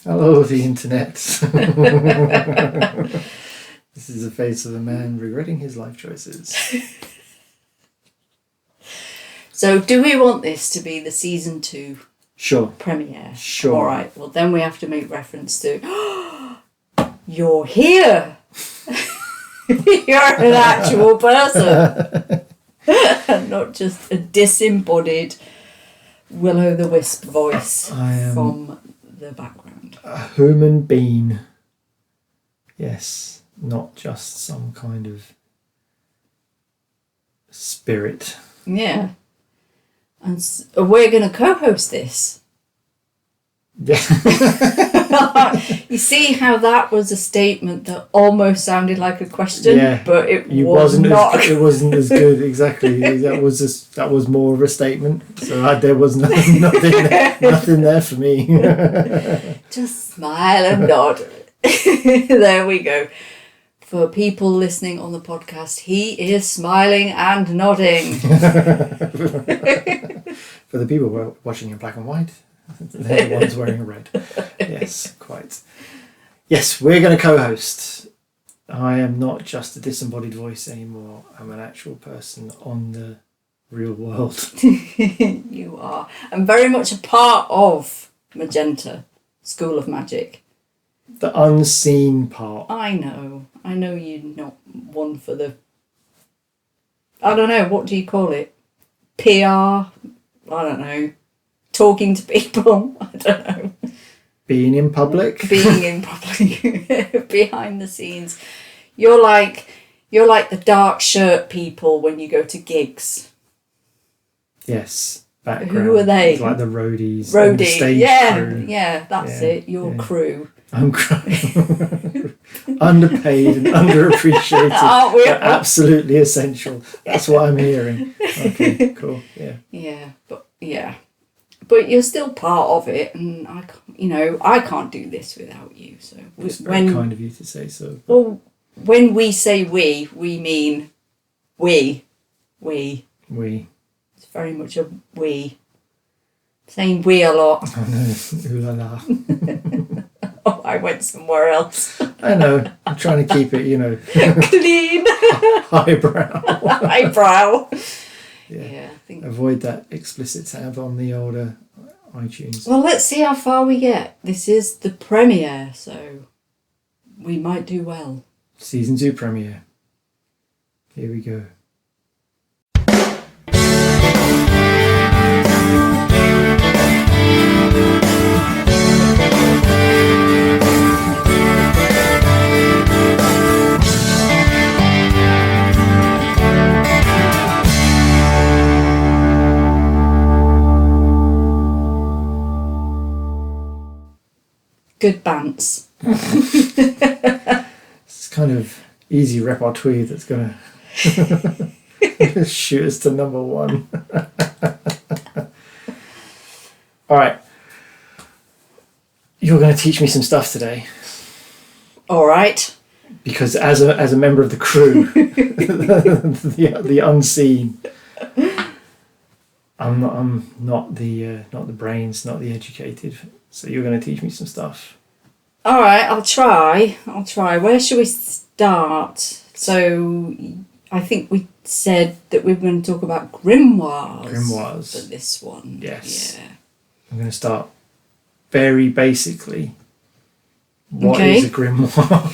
Hello, the internet. This is the face of a man regretting his life choices. So, do we want this to be the season 2 Sure. premiere? Sure. All right. Well, then we have to make reference to you're here. You're an actual person, and not just a disembodied will-o'-the-wisp voice from the background. A human being. Yes, not just some kind of spirit. Yeah. And we're going to co-host this. Yeah. You see how that was a statement that almost sounded like a question, but it wasn't as good. Exactly. That was more of a statement. So there was nothing there for me. Just smile and nod. There we go. For people listening on the podcast, he is smiling and nodding. For the people who are watching in black and white, they're the ones wearing red. Yes, quite. Yes, we're going to co-host. I am not just a disembodied voice anymore. I'm an actual person on the real world. You are. I'm very much a part of Magenta School of Magic. The unseen part. I know you're not one for the... I don't know, what do you call it? PR? I don't know. Talking to people? I don't know. Being in public? Being in public. Behind the scenes. You're like the dark shirt people when you go to gigs. Yes. Background. Who are they? It's like the roadies. Roadie. The stage crew. Yeah, that's it. Your crew. I'm underpaid and underappreciated, but absolutely essential. That's what I'm hearing. Okay, cool. Yeah. But you're still part of it, and I can't do this without you. So it's very kind of you to say so. Well, when we say we mean we. It's very much a we. Saying we a lot. Oh no, ooh la la. Oh, I went somewhere else. I know. I'm trying to keep it, clean. Highbrow. Yeah, I think. Avoid that explicit tab on the older iTunes. Well, let's see how far we get. This is the premiere, so we might do well. Season 2 premiere. Here we go. Good bants. It's kind of easy repertoire that's going to shoot us to number 1. All right. You're going to teach me some stuff today. All right. Because as a member of the crew, the unseen, I'm not the brains, not the educated. So you're going to teach me some stuff. All right, I'll try. Where should we start? So I think we said that we were going to talk about grimoires. For this one. Yes. Yeah. I'm going to start very basically. What is a grimoire?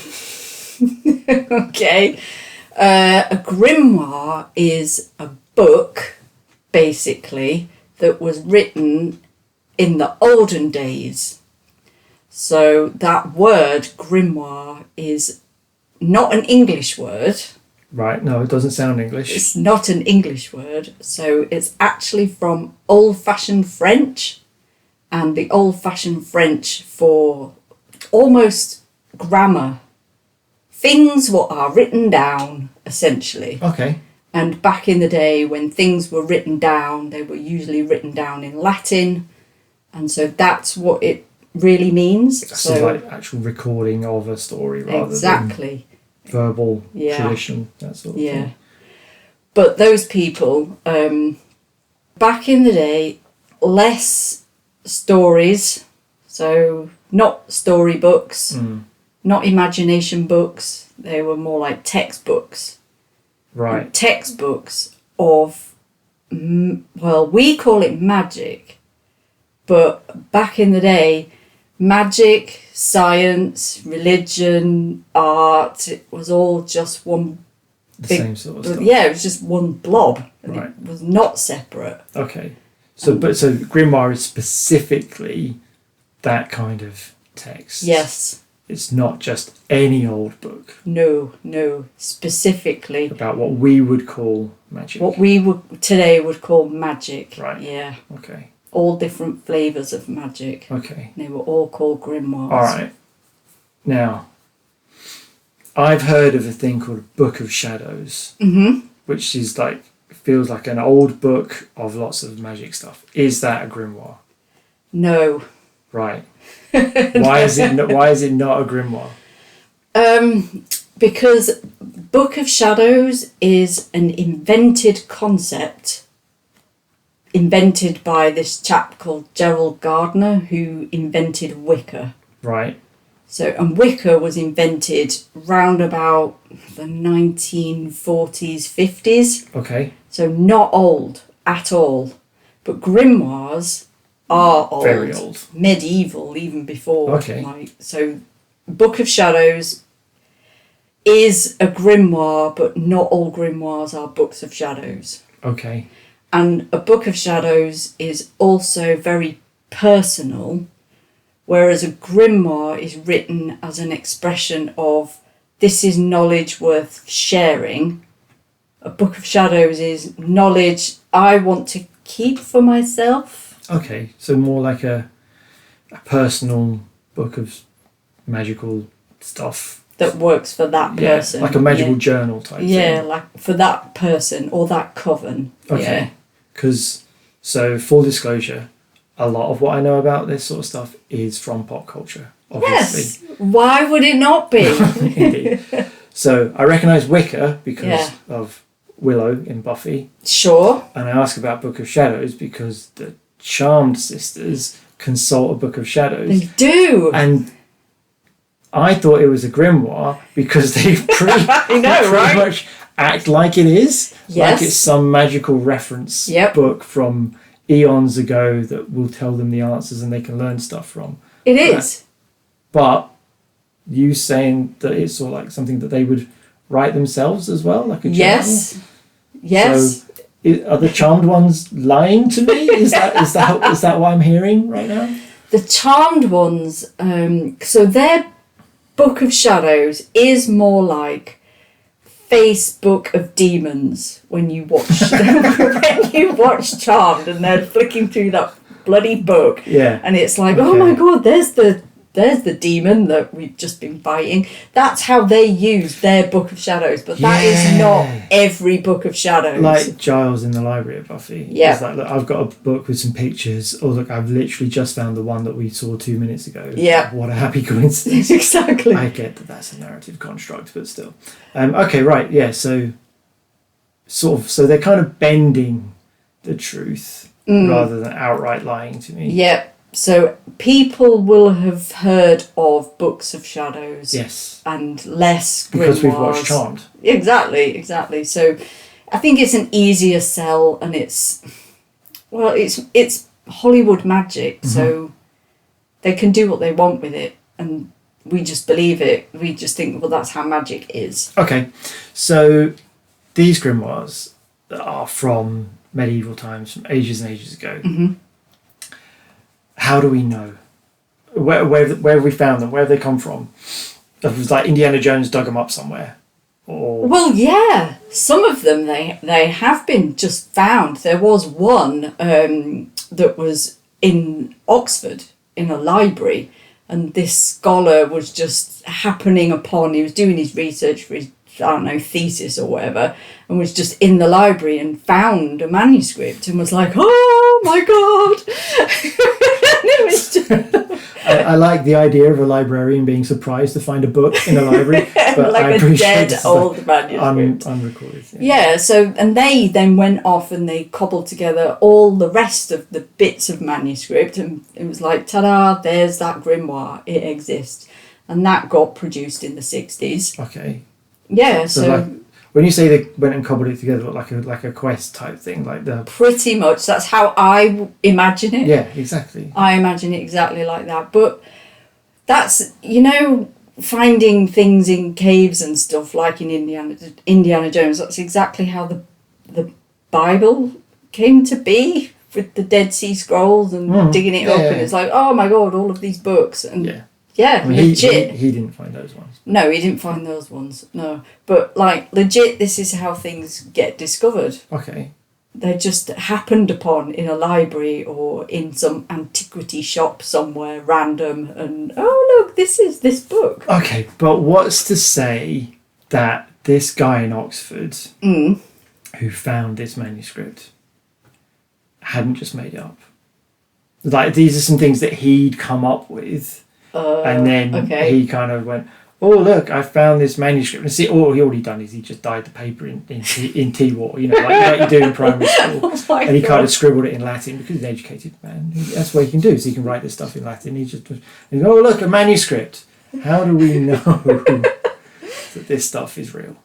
Okay. A grimoire is a book, basically, that was written in the olden days. So that word grimoire is not an English word. Right, no, it doesn't sound English. It's not an English word. So it's actually from old-fashioned French, and the old-fashioned French for almost grammar. Things what are written down, essentially. Okay. And back in the day when things were written down, they were usually written down in Latin. And so that's what it really means. So like actual recording of a story rather than verbal tradition, that sort of thing. But those people, back in the day, less stories, So not storybooks, not imagination books. They were more like textbooks. Right. And textbooks of, well, we call it magic, but back in the day, magic, science, religion, art, it was all just one Same sort of stuff. Yeah, it was just one blob. And Right. it was not separate. Okay. So Grimoire is specifically that kind of text. Yes. It's not just any old book No. Specifically about what we would call magic. what we today would call magic. Right. Yeah. Okay. All different flavours of magic. Okay. They were all called grimoires. All right. Now, I've heard of a thing called Book of Shadows, which is like, feels like an old book of lots of magic stuff. Is that a grimoire? No. Right. Why is it not a grimoire? Because Book of Shadows is an invented concept, invented by this chap called Gerald Gardner, who invented Wicca. Right. So, and Wicca was invented round about the 1940s, 50s. Okay. So not old at all. But grimoires are old. Very old. Medieval, even before. Okay. So Book of Shadows is a grimoire, but not all grimoires are books of shadows. Okay. And a Book of Shadows is also very personal, whereas a grimoire is written as an expression of, this is knowledge worth sharing. A Book of Shadows is knowledge I want to keep for myself. Okay. So more like a personal book of magical stuff. That works for that person. Yeah, like a magical journal type thing. Yeah, like for that person or that coven. Okay. Because, so full disclosure, a lot of what I know about this sort of stuff is from pop culture, obviously. Yes. Why would it not be? Indeed. So I recognise Wicca because of Willow in Buffy. Sure. And I ask about Book of Shadows because the Charmed sisters consult a Book of Shadows. They do. And I thought it was a grimoire because they pretty much act like it is. Yes. Like it's some magical reference book from eons ago that will tell them the answers and they can learn stuff from. It is. But you saying that it's sort of like something that they would write themselves as well, like a journal? Yes. So are the Charmed ones lying to me? Is that what I'm hearing right now? The Charmed ones, so their Book of Shadows is more like Facebook of demons when you watch Charmed and they're flicking through that bloody book. Yeah. And it's like, oh my god, there's the demon that we've just been fighting. That's how they use their Book of Shadows, but that is not every Book of Shadows. Like Giles in the library at Buffy. Yeah. It's like, look, I've got a book with some pictures. Oh, look, I've literally just found the one that we saw 2 minutes ago. Yeah. What a happy coincidence. Exactly. I get that that's a narrative construct, but still. Okay, right, yeah, so they're kind of bending the truth rather than outright lying to me. Yeah. So people will have heard of Books of Shadows. Yes. And less grimoires. Because we've watched Charmed. Exactly. So I think it's an easier sell and it's Hollywood magic, so they can do what they want with it and we just believe it. We just think, well, that's how magic is. Okay, so these grimoires are from medieval times, from ages and ages ago. How do we know? Where have we found them? Where have they come from? It was like Indiana Jones dug them up somewhere. Or Well, yeah, some of them they have been just found. There was one that was in Oxford in a library, and this scholar was just happening upon. He was doing his research for his thesis or whatever, and was just in the library and found a manuscript and was like, oh my god. And it was just I like the idea of a librarian being surprised to find a book in a library, but like I a appreciate dead old manuscript. Unrecorded. Yeah, so, and they then went off and they cobbled together all the rest of the bits of manuscript, and it was like, ta-da, there's that grimoire, it exists. And that got produced in the 60s. Okay. Yeah, So so like, when you say they went and cobbled it together, like a quest type thing, like the... pretty much, that's how I imagine it. Yeah, exactly. I imagine it exactly like that. But that's, finding things in caves and stuff like in Indiana Jones, that's exactly how the Bible came to be, with the Dead Sea Scrolls and digging it up, and it's like, oh my god, all of these books. And yeah, I mean, legit. He didn't find those ones. No, he didn't find those ones, no. But like, legit, this is how things get discovered. Okay. They're just happened upon in a library or in some antiquity shop somewhere random, and oh look, this is this book. Okay, but what's to say that this guy in Oxford who found this manuscript hadn't just made it up? Like, these are some things that he'd come up with, and then he kind of went, oh look, I found this manuscript. And see, all he already done is he just dyed the paper in tea water, like you do in primary school. And he kind of scribbled it in Latin because he's an educated man. That's what he can do, so he can write this stuff in Latin. He oh look, a manuscript. How do we know that this stuff is real?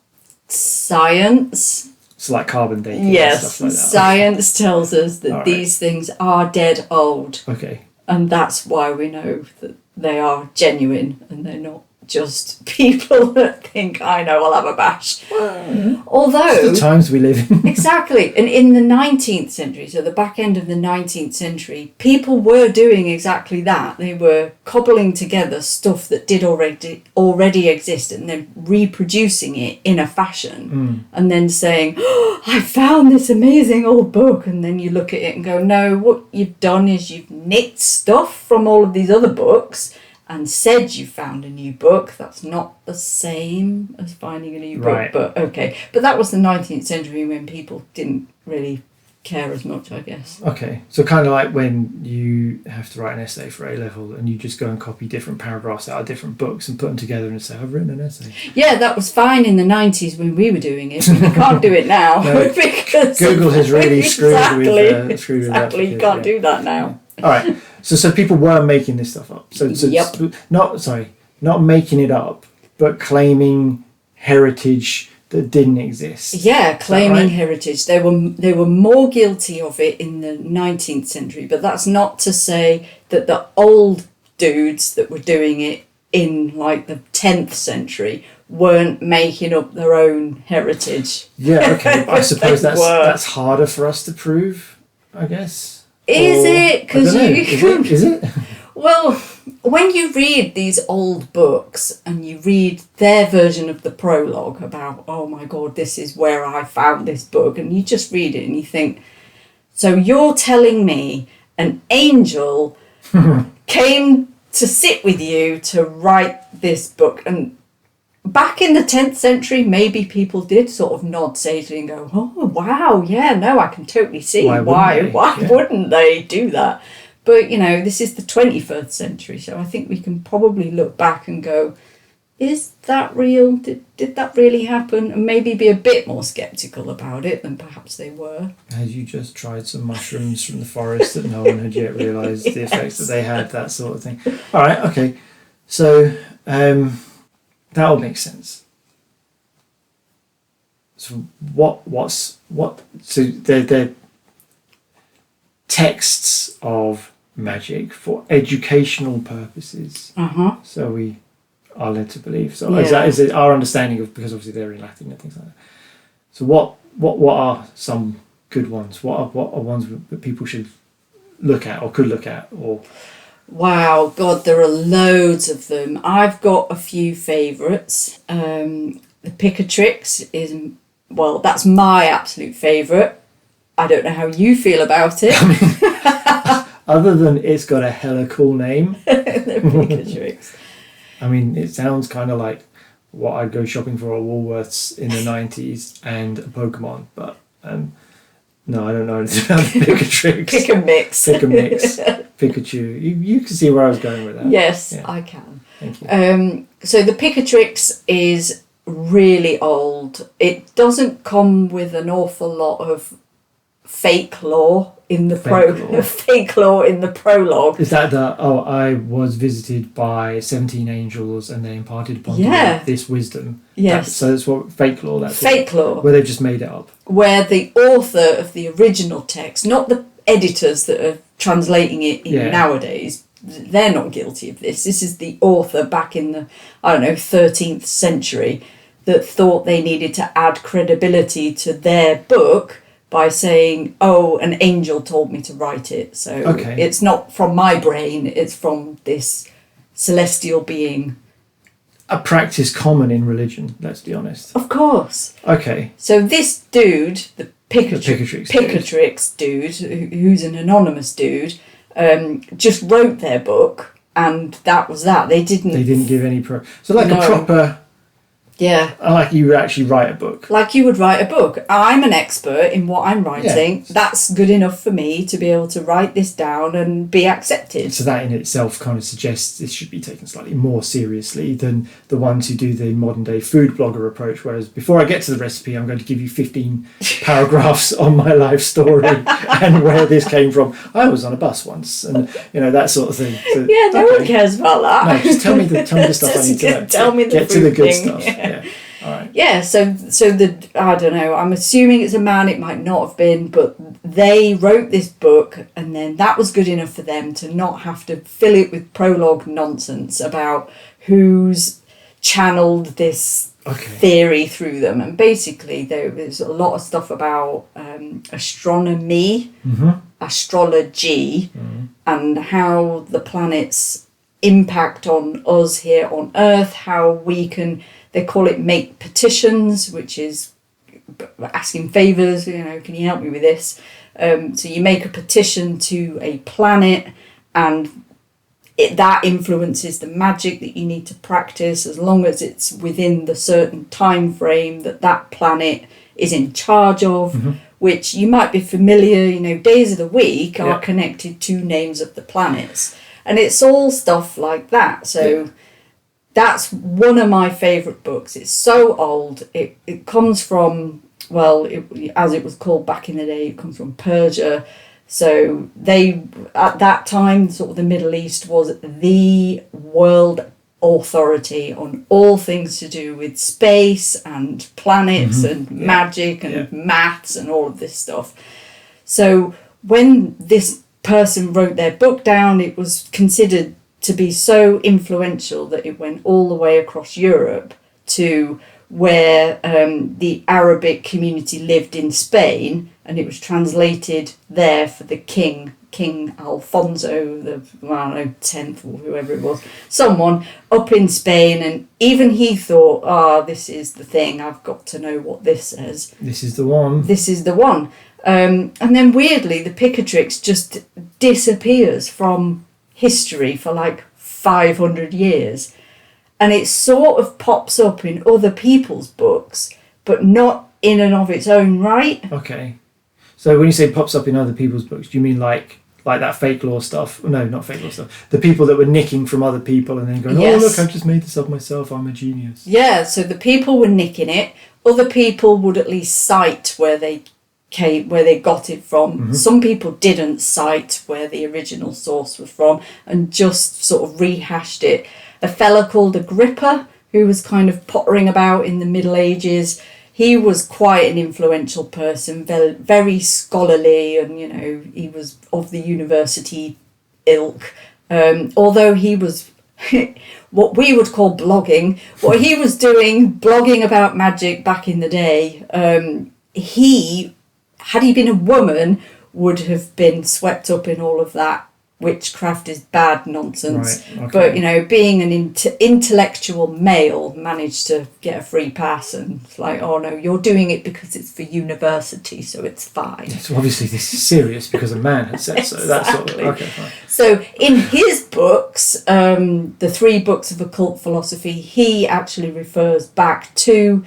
Science. So like carbon dating yes, and stuff like that. Science tells us that these things are dead old. Okay. And that's why we know that they are genuine and they're not just people that think, I know, I'll have a bash. Although... It's the times we live in. Exactly. And in the 19th century, so the back end of the 19th century, people were doing exactly that. They were cobbling together stuff that did already exist and then reproducing it in a fashion and then saying, oh, I found this amazing old book. And then you look at it and go, no, what you've done is you've nicked stuff from all of these other books and said you found a new book. That's not the same as finding a new book, but okay. But that was the 19th century when people didn't really care as much, I guess. Okay, so kind of like when you have to write an essay for A-level and you just go and copy different paragraphs out of different books and put them together and say, I've written an essay. Yeah, that was fine in the 90s when we were doing it, but you can't do it now. No, because Google has really screwed with Exactly, you can't do that now. All right. So people were making this stuff up. So not making it up, but claiming heritage that didn't exist. Yeah, claiming heritage. They were more guilty of it in the 19th century, but that's not to say that the old dudes that were doing it in like the 10th century weren't making up their own heritage. Yeah, okay. I suppose that's harder for us to prove, I guess. Is it? Because is it? Well, when you read these old books and you read their version of the prologue about, oh my God, this is where I found this book, and you just read it and you think, so you're telling me an angel came to sit with you to write this book? And back in the 10th century, maybe people did sort of nod sagely and go, oh, wow, yeah, no, I can totally see why wouldn't they do that? But, this is the 21st century, so I think we can probably look back and go, is that real? Did that really happen? And maybe be a bit more sceptical about it than perhaps they were. Had you just tried some mushrooms from the forest that no one had yet realised the effects that they had, that sort of thing? All right, okay. So... that all makes sense. So so they're texts of magic for educational purposes. So we are led to believe. So is it our understanding of, because obviously they're in Latin and things like that. So what are some good ones? What are ones that people should look at or could look at or... Wow, God, there are loads of them. I've got a few favourites. The Picatrix is, well, that's my absolute favourite. I don't know how you feel about it. Other than it's got a hella cool name. The Picatrix. I mean, it sounds kind of like what I'd go shopping for at Woolworths in the 90s and a Pokemon, but No, I don't know anything about the Picatrix. Pick and mix. Pick and mix. Pikachu. You can see where I was going with that. Yes, Yeah. I can. Thank you. So the Picatrix is really old. It doesn't come with an awful lot of fake lore in the fake lore in the prologue. Is that I was visited by 17 angels and they imparted upon me this wisdom? Yes. So that's what fake lore. That's fake lore. Where they've just made it up. Where the author of the original text, not the editors that are translating it in nowadays, they're not guilty of this. This is the author back in the 13th century that thought they needed to add credibility to their book by saying, an angel told me to write it. So it's not from my brain, it's from this celestial being. A practice common in religion, let's be honest. Of course. Okay. So this dude, the Picatrix dude, who's an anonymous dude, just wrote their book, and that was that. They didn't give any so like a proper... Yeah. Like you would actually write a book. Like you would write a book. I'm an expert in what I'm writing. Yeah. That's good enough for me to be able to write this down and be accepted. So that in itself kind of suggests this should be taken slightly more seriously than the ones who do the modern day food blogger approach, whereas before I get to the recipe, I'm going to give you 15 paragraphs on my life story and where this came from. I was on a bus once and, that sort of thing. So, no one cares about that. No, just tell me the stuff I need to know. Tell me the Get to the good stuff. Yeah. All right. Yeah, so I don't know, I'm assuming it's a man, it might not have been, but they wrote this book and then that was good enough for them to not have to fill it with prologue nonsense about who's channeled this theory through them. And basically there's a lot of stuff about astronomy, astrology, and how the planets impact on us here on Earth, how we can... They call it make petitions, which is asking favours, can you help me with this? So you make a petition to a planet and that influences the magic that you need to practice as long as it's within the certain time frame that planet is in charge of, which you might be familiar, days of the week are connected to names of the planets. And it's all stuff like that. So... That's one of my favourite books. It's so old. It comes from, as it was called back in the day, it comes from Persia. So at that time, sort of the Middle East was the world authority on all things to do with space and planets and magic and maths and all of this stuff. So when this person wrote their book down, it was considered to be so influential that it went all the way across Europe to where the Arabic community lived in Spain, and it was translated there for the King Alfonso, the 10th or whoever it was, someone up in Spain, and even he thought, this is the thing, I've got to know what this says. This is the one. This is the one. And then weirdly, the Picatrix just disappears from history for like 500 years, and it sort of pops up in other people's books, but not in and of its own right. Okay, so when you say pops up in other people's books, do you mean like that fake lore stuff? No, not fake lore stuff. The people that were nicking from other people and then going, oh look, I've just made this up myself, I'm a genius. Yeah, so the people were nicking it. Other people would at least cite where they got it from. Some people didn't cite where the original source was from and just sort of rehashed it. A fella called Agrippa, who was kind of pottering about in the Middle Ages, he was quite an influential person, very scholarly, and he was of the university ilk, although he was what we would call blogging. What he was doing, blogging about magic back in the day, had he been a woman, would have been swept up in all of that witchcraft is bad nonsense. Right, okay. But, being an intellectual male, managed to get a free pass, and it's like, oh no, you're doing it because it's for university, so it's fine. So obviously this is serious because a man had said so. That's sort of, okay, fine. So in his books, the 3 books of occult philosophy, he actually refers back to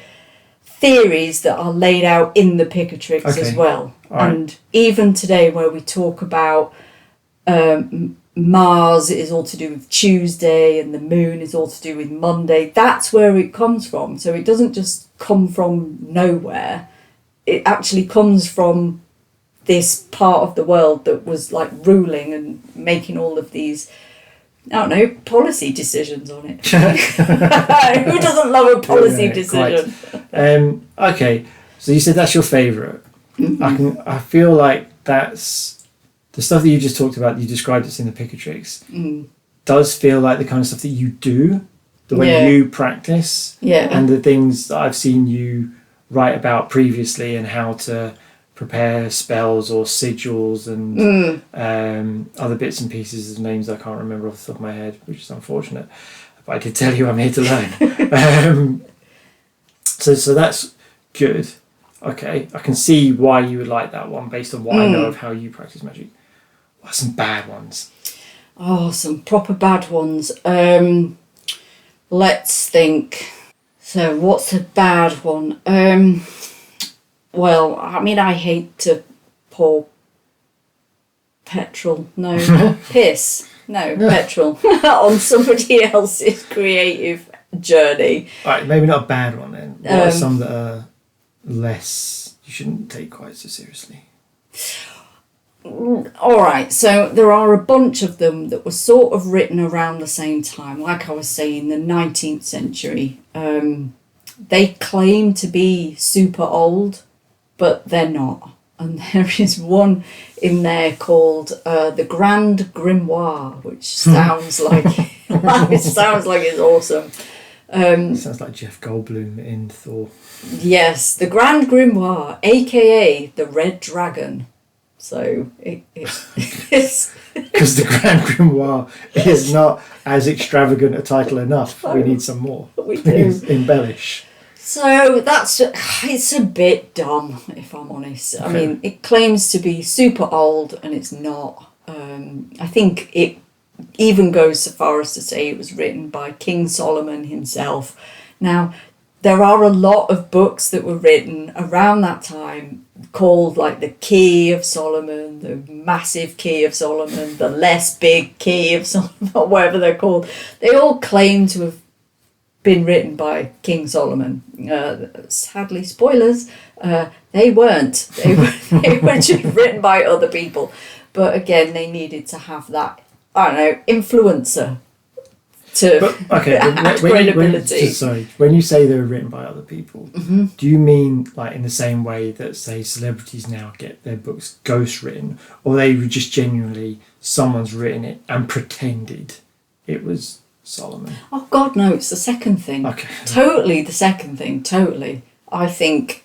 theories that are laid out in the Picatrix as well. right. And even today, where we talk about Mars is all to do with Tuesday and the moon is all to do with Monday, that's where it comes from. So it doesn't just come from nowhere. It actually comes from this part of the world that was like ruling and making all of these, I don't know, policy decisions on it. Who doesn't love a policy decision? Okay, so you said that's your favourite. Mm-hmm. I feel like that's the stuff that you just talked about. You described it in the Picatrix. Does feel like the kind of stuff that you do, the way you practice, and the things that I've seen you write about previously, and how to prepare spells or sigils and other bits and pieces of names I can't remember off the top of my head, which is unfortunate. But I did tell you I'm here to learn. So that's good. Okay, I can see why you would like that one based on what I know of how you practice magic. What are some bad ones? Oh, some proper bad ones. Let's think. So what's a bad one? Well, I mean, I hate to pour petrol. No, piss. No, petrol on somebody else's creative journey. All right, maybe not a bad one then. What are some that are less, you shouldn't take quite so seriously? All right, so there are a bunch of them that were sort of written around the same time. Like I was saying, the 19th century. They claim to be super old, but they're not. And there is one in there called the Grand Grimoire, which sounds like it sounds like it's awesome. Sounds like Jeff Goldblum in Thor. Yes, the Grand Grimoire, aka the Red Dragon. So it's because the Grand Grimoire is not as extravagant a title enough. We need some more. We do. Please embellish. So it's a bit dumb, if I'm honest. Okay. I mean, it claims to be super old and it's not. I think it even goes so far as to say it was written by King Solomon himself. Now, there are a lot of books that were written around that time called like the Key of Solomon, the Massive Key of Solomon, the Less Big Key of Solomon, or whatever they're called. They all claim to have been written by King Solomon. Sadly, spoilers, they weren't. They were just written by other people. But again, they needed to have that, I don't know, influencer to add credibility. When you say they were written by other people, do you mean like in the same way that, say, celebrities now get their books ghost written, or they were just genuinely someone's written it and pretended it was Solomon? Oh God, no! It's the second thing. Okay. Totally the second thing. Totally. I think.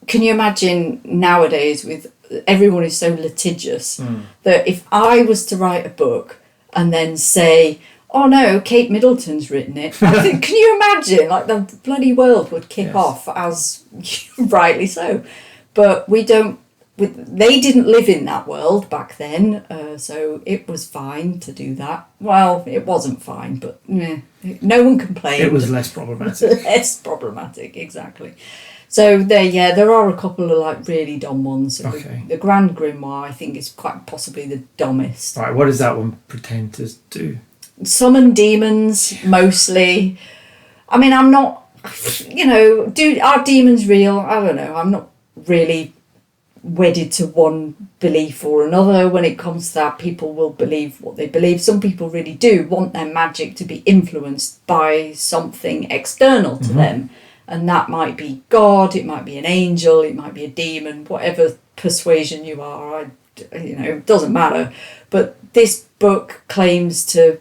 Can you imagine nowadays with everyone is so litigious that if I was to write a book and then say, "Oh no, Kate Middleton's written it," I think, can you imagine? Like the bloody world would kick off, as rightly so. But we don't. They didn't live in that world back then, so it was fine to do that. Well, it wasn't fine, but no one complained. It was less problematic. Less problematic, exactly. So there are a couple of like really dumb ones. So okay. The Grand Grimoire, I think, is quite possibly the dumbest. Right, what does that one pretend to do? Summon demons, mostly. I mean, I'm not, are demons real? I don't know. I'm not really wedded to one belief or another. When it comes to that, people will believe what they believe. Some people really do want their magic to be influenced by something external to them, and that might be God, it might be an angel, it might be a demon, whatever persuasion you are. It doesn't matter. But this book claims to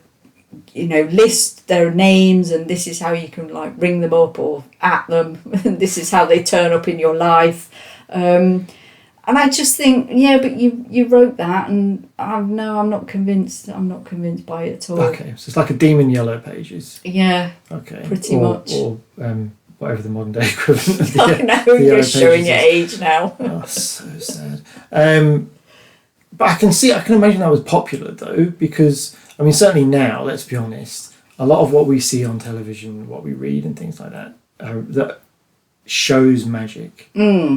list their names, and this is how you can like ring them up or at them, and this is how they turn up in your life. And I just think, but you wrote that, and I'm not convinced. I'm not convinced by it at all. Okay, so it's like a Demon Yellow Pages. Yeah. Okay. Pretty much. Or whatever the modern day equivalent of the, I know, you're showing your age now. Oh, so sad. But I can imagine that was popular though, because I mean, certainly now, let's be honest, a lot of what we see on television, what we read and things like that shows magic,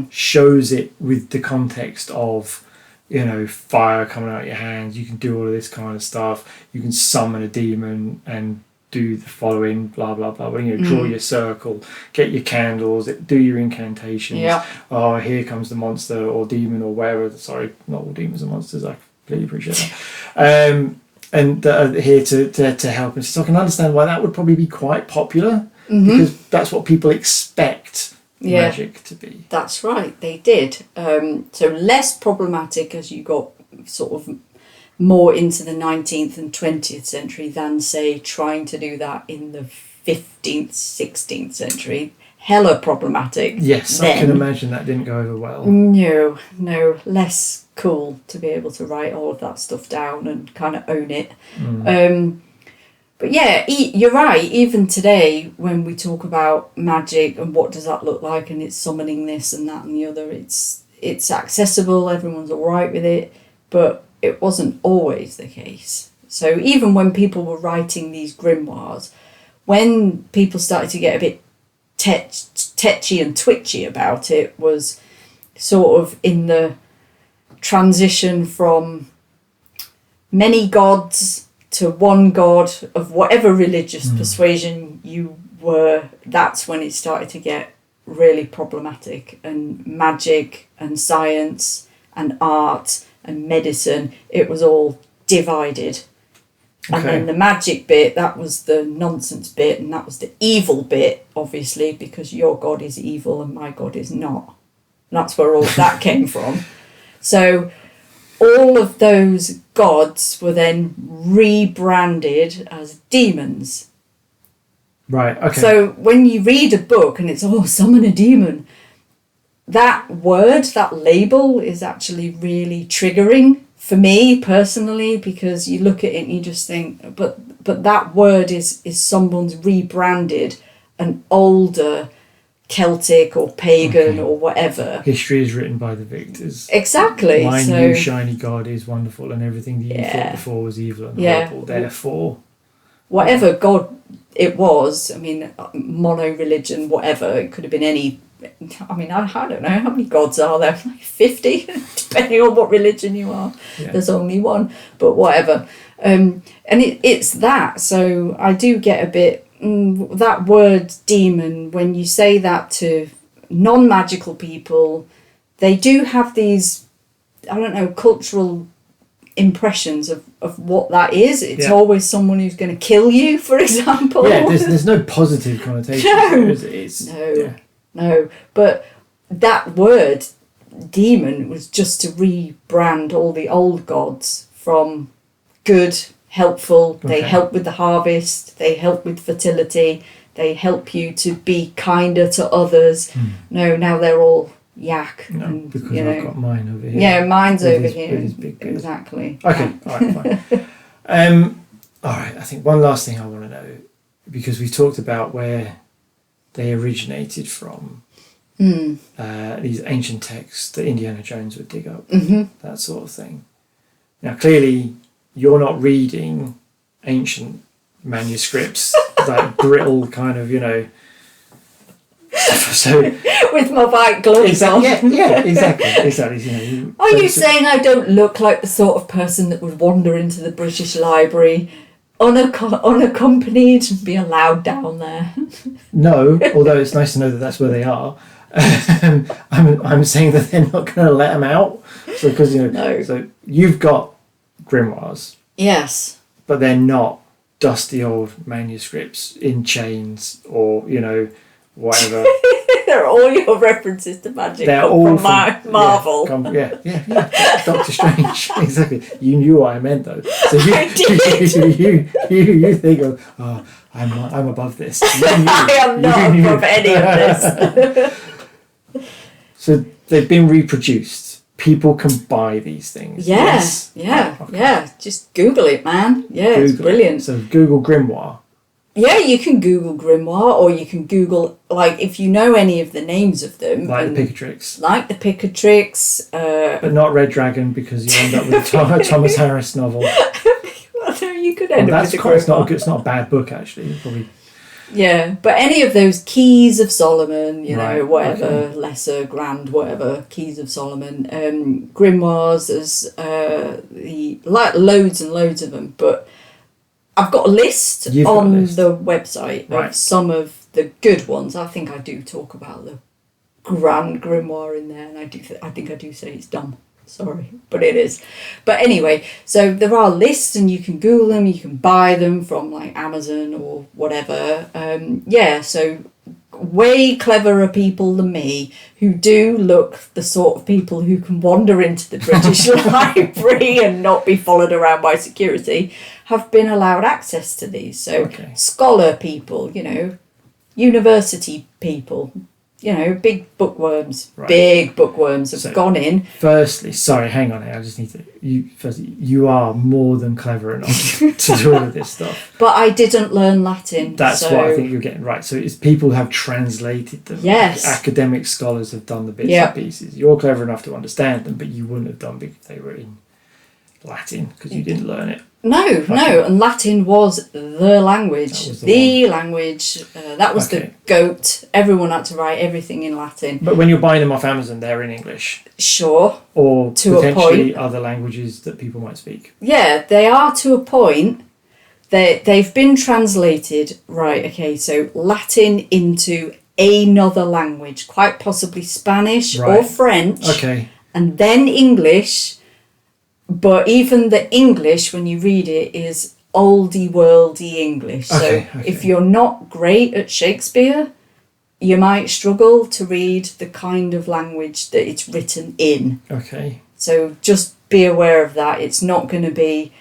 shows it with the context of, you know, fire coming out of your hands. You can do all of this kind of stuff. You can summon a demon and do the following, blah blah blah. When you draw your circle, get your candles, do your incantations. Yeah. Oh, here comes the monster or demon or whatever. Sorry, not all demons are monsters. I completely appreciate that. And here to help. And so I can understand why that would probably be quite popular, because that's what people expect magic to be. That's right, they did. So less problematic as you got sort of more into the 19th and 20th century than, say, trying to do that in the 15th, 16th century. Hella problematic. Yes, then. I can imagine that didn't go over well. No, less cool to be able to write all of that stuff down and kind of own it. But yeah, you're right. Even today, when we talk about magic and what does that look like, and it's summoning this and that and the other, it's accessible. Everyone's all right with it, but it wasn't always the case. So even when people were writing these grimoires, when people started to get a bit tetchy and twitchy about it, was sort of in the transition from many gods to one god of whatever religious persuasion you were. That's when it started to get really problematic, and magic and science and art and medicine, it was all divided. And then the magic bit, that was the nonsense bit, and that was the evil bit, obviously, because your god is evil and my god is not. And that's where all that came from. So all of those gods were then rebranded as demons. Right, okay. So when you read a book and it's, summon a demon, that word, that label is actually really triggering for me personally, because you look at it and you just think, but that word is someone's rebranded an older Celtic or pagan or whatever. History is written by the victors. Exactly. My new shiny god is wonderful, and everything that you thought before was evil and horrible. Therefore, whatever god it was, I mean, mono-religion, whatever, it could have been any. I mean, I don't know, how many gods are there? Like 50, depending on what religion you are. Yeah. There's only one, but whatever. And it's that. So I do get a bit, that word demon, when you say that to non-magical people, they do have these, I don't know, cultural impressions of what that is. It's always someone who's going to kill you, for example. Yeah, there's no positive connotation. No, but that word demon was just to rebrand all the old gods from good, helpful. They help with the harvest, they help with fertility, they help you to be kinder to others. No, now they're all yak. No, and, because I've got mine over here. Yeah, mine's over here. With his big beard. Exactly. Okay, all right, fine. All right, I think one last thing I want to know, because we've talked about where they originated from. These ancient texts that Indiana Jones would dig up, that sort of thing. Now, clearly, you're not reading ancient manuscripts, like brittle kind of, so with my white gloves on. Yeah, exactly. Are you saying I don't look like the sort of person that would wander into the British Library unaccompanied and be allowed down there? No, although it's nice to know that that's where they are. I'm saying that they're not going to let them out. So because so you've got grimoires. Yes. But they're not dusty old manuscripts in chains or whatever. They're all your references to magic. They're all from Marvel. Yeah. Doctor Strange. Exactly. You knew what I meant though. So I did. you think I'm above this. I am not above any of this. So they've been reproduced. People can buy these things. Yeah. Just Google it, man. Yeah, Google it's brilliant. So Google Grimoire. Yeah, you can Google Grimoire, or you can Google, if you know any of the names of them. Like the Picatrix. But not Red Dragon, because you end up with a Thomas Harris novel. Well, no, you could end up with a Grimoire. It's not a bad book, actually. Probably. Yeah, but any of those keys of Solomon, you know, Right, whatever, okay. lesser, grand, whatever, keys of Solomon, grimoires, there's like loads and loads of them, but I've got a list You've got a on list. the website Right. of some of the good ones. I think I do talk about the Grand Grimoire in there, and I think I do say it's dumb. Sorry, but it is. But anyway, so there are lists, and you can Google them. You can buy them from like Amazon or whatever. So way cleverer people than me, who do look the sort of people who can wander into the British Library and not be followed around by security, have been allowed access to these. So Okay. scholar people, you know, university people, you know, big bookworms, Right. big bookworms have So- gone in. Firstly, sorry, hang on. I just need to. You are more than clever enough to do all of this stuff. But I didn't learn Latin. That's so what I think you're getting right. So it's people have translated them. Yes. Academic scholars have done the bits Yeah. and pieces. You're clever enough to understand them, but you wouldn't have done because they were in Latin because you didn't learn it. No, and Latin was the language. That was the the language. That was Okay. the goat. Everyone had to write everything in Latin. But when you're buying them off Amazon, they're in English Sure. or To a potentially point. other languages that people might speak. Yeah, they are to a point. They've been translated, right, okay, so Latin into another language, quite possibly Spanish or Right. French, Okay. and then English. But even the English, when you read it, is oldie worldy English. Okay, So okay. if you're not great at Shakespeare, you might struggle to read the kind of language that it's written in. Okay. So just be aware of that. It's not going to be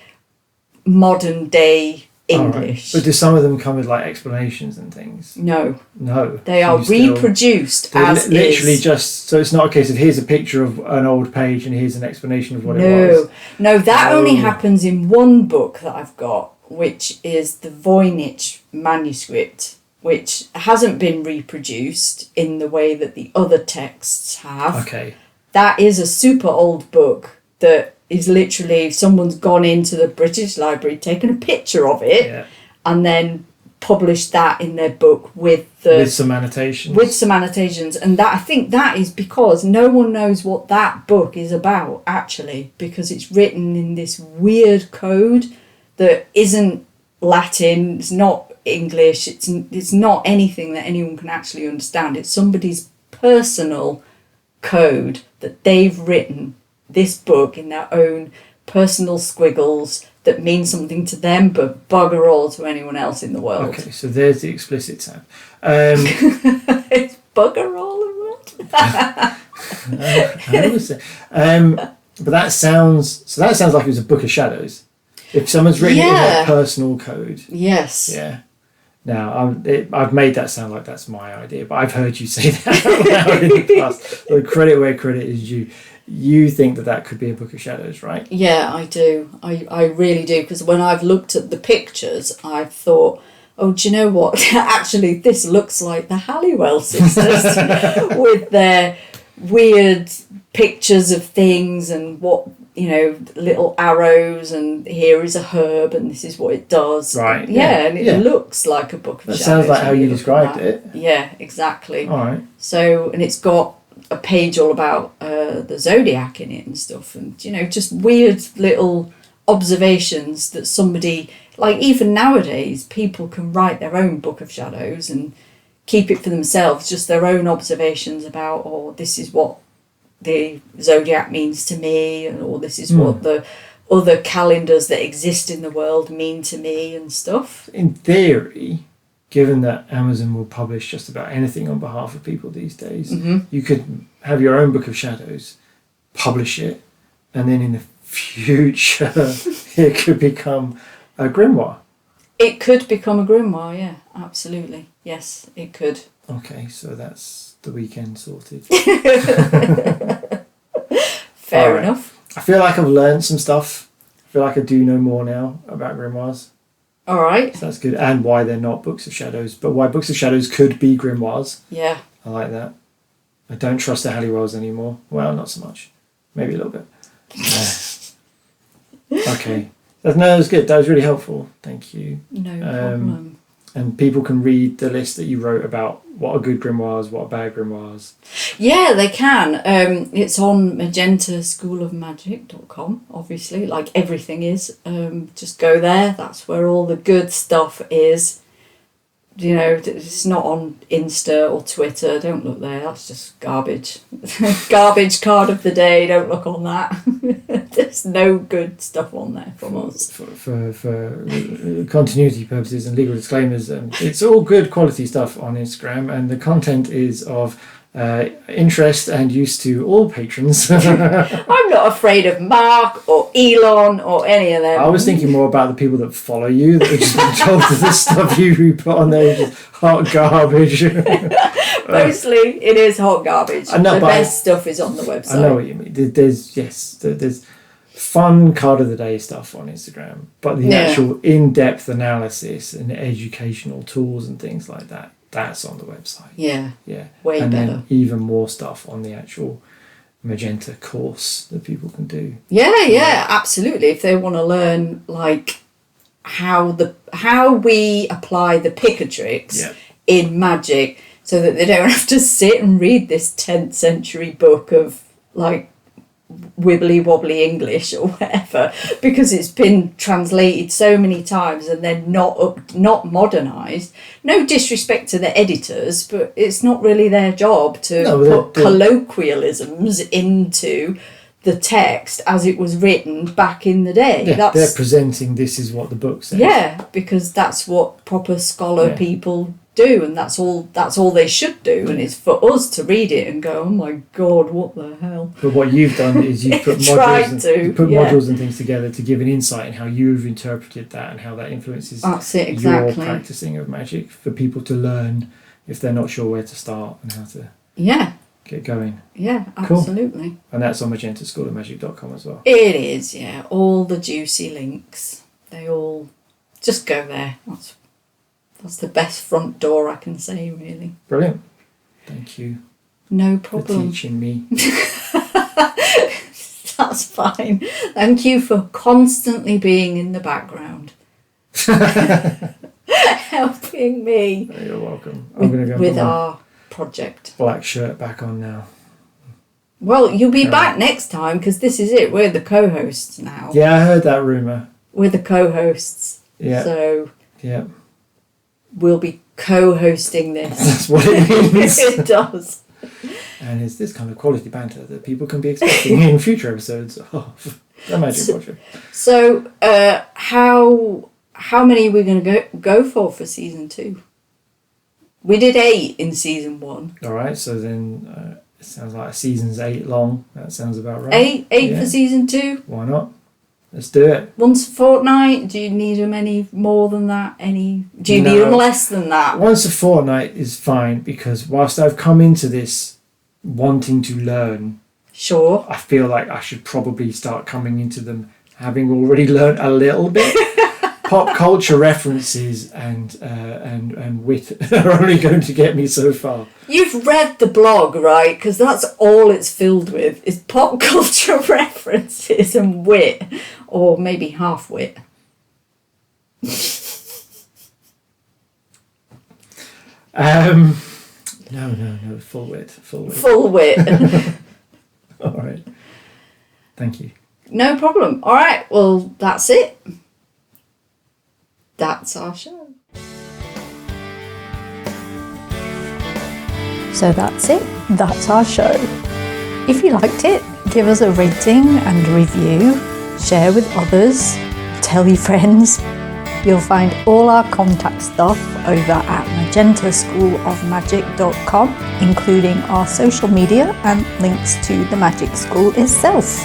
modern day All right. English. But do some of them come with like explanations and things? No, No. they are You still- reproduced They're as literally is. just so it's not a case of here's a picture of an old page and here's an explanation of what it No, was. no, that only Oh. happens in one book that I've got, which is the Voynich manuscript, which hasn't been reproduced in the way that the other texts have. Okay. That is a super old book that is literally someone's gone into the British Library, taken a picture of it, Yeah. and then published that in their book with Some annotations. with some annotations. And that, I think that is because no one knows what that book is about actually, because it's written in this weird code that isn't Latin, it's not English, it's not anything that anyone can actually understand. It's somebody's personal code that they've written this book in their own personal squiggles that mean something to them but bugger all to anyone else in the world. Okay, so there's the explicit tab. It's bugger all of it. I always say, but that sounds like it was a book of shadows. If someone's written it in Yeah. their personal code, Yes. yeah. Now I've made that sound like that's my idea, but I've heard you say that out loud in the past. The credit where credit is due. You think that could be a book of shadows, right? Yeah, I do. I really do. Because when I've looked at the pictures, I've thought, oh, do you know what? Actually, this looks like the Halliwell sisters with their weird pictures of things and what, you know, little arrows and here is a herb and this is what it does. Right, Yeah, and it yeah. looks like a book of That shadows. sounds like when how you look at described that. it. Yeah, exactly. All right. So, and it's got a page all about the zodiac in it and stuff, and you know, just weird little observations that somebody, like even nowadays, people can write their own book of shadows and keep it for themselves, just their own observations about, oh, this is what the zodiac means to me, or this is what the other calendars that exist in the world mean to me and stuff. In theory, given that Amazon will publish just about anything on behalf of people these days, you could have your own book of shadows, publish it, and then in the future it could become a grimoire. It could become a grimoire, yeah, absolutely. Yes, it could. Okay, so that's the weekend sorted. Fair All right. enough. I feel like I've learned some stuff. I feel like I do know more now about grimoires. All right. So that's good. And why they're not books of shadows, but why books of shadows could be grimoires. Yeah. I like that. I don't trust the Halliwells anymore. Well, not so much. Maybe a little bit. Okay. No, that was good. That was really helpful. Thank you. No problem. And people can read the list that you wrote about what are good grimoires, what are bad grimoires. Yeah, they can. It's on magentaschoolofmagic.com, obviously, like everything is. Just go there. That's where all the good stuff is. You know, it's not on Insta or Twitter. Don't look there. That's just garbage. Garbage card of the day. Don't look on that. There's no good stuff on there from us. For continuity purposes and legal disclaimers, it's all good quality stuff on Instagram, and the content is of interest and use to all patrons. I'm not afraid of Mark or Elon or any of them. I was thinking more about the people that follow you, that have just been told that the stuff you put on there is just hot garbage. Mostly it is hot garbage. The best stuff is on the website. I know what you mean. There's fun card of the day stuff on Instagram, but the actual in-depth analysis and educational tools and things like that, that's on the website. Yeah. Way and better. Then even more stuff on the actual Magenta course that people can do. Yeah, absolutely. If they want to learn like how we apply the Picatrix in Magic, so that they don't have to sit and read this 10th century book of like wibbly wobbly English or whatever, because it's been translated so many times and then not modernized. No disrespect to the editors, but it's not really their job to put colloquialisms into the text as it was written back in the day. They're presenting this is what the book says. Yeah, because that's what proper scholar people do, and that's all they should do, and it's for us to read it and go, oh my god, what the hell. But what you've done is you've put modules and things together to give an insight in how you've interpreted that and how that influences your practicing of magic, for people to learn if they're not sure where to start and how to get going. Yeah, absolutely. Cool. And that's on magentaschoolofmagic.com as well. It is, yeah. All the juicy links, they all just go there. That's the best front door I can say, really. Brilliant. Thank you. No problem. For teaching me. That's fine. Thank you for constantly being in the background. Helping me. You're welcome. I'm going to go with our project. Black shirt back on now. Well, you'll be back next time, because this is it. We're the co-hosts now. Yeah, I heard that rumour. We're the co-hosts. Yeah. So... yeah. We'll be co-hosting this. That's what it means. It does. And it's this kind of quality banter that people can be expecting in future episodes of the Magic Vodcast. So, how many are we going to go for season 2? We did 8 in season 1. All right, so then it sounds like a season's 8 long. That sounds about right. 8 for season 2. Why not? Let's do it. Once a fortnight? Do you need them any more than that? Do you need them less than that? Once a fortnight is fine, because whilst I've come into this wanting to learn, sure, I feel like I should probably start coming into them having already learned a little bit. Pop culture references and wit are only going to get me so far. You've read the blog, right? Because that's all it's filled with, is pop culture references and wit, or maybe half wit. No, full wit. Full wit. All right. Thank you. No problem. All right, well, that's it. That's our show. So that's it. That's our show. If you liked it, give us a rating and a review. Share with others. Tell your friends. You'll find all our contact stuff over at magentaschoolofmagic.com, including our social media and links to the Magic School itself.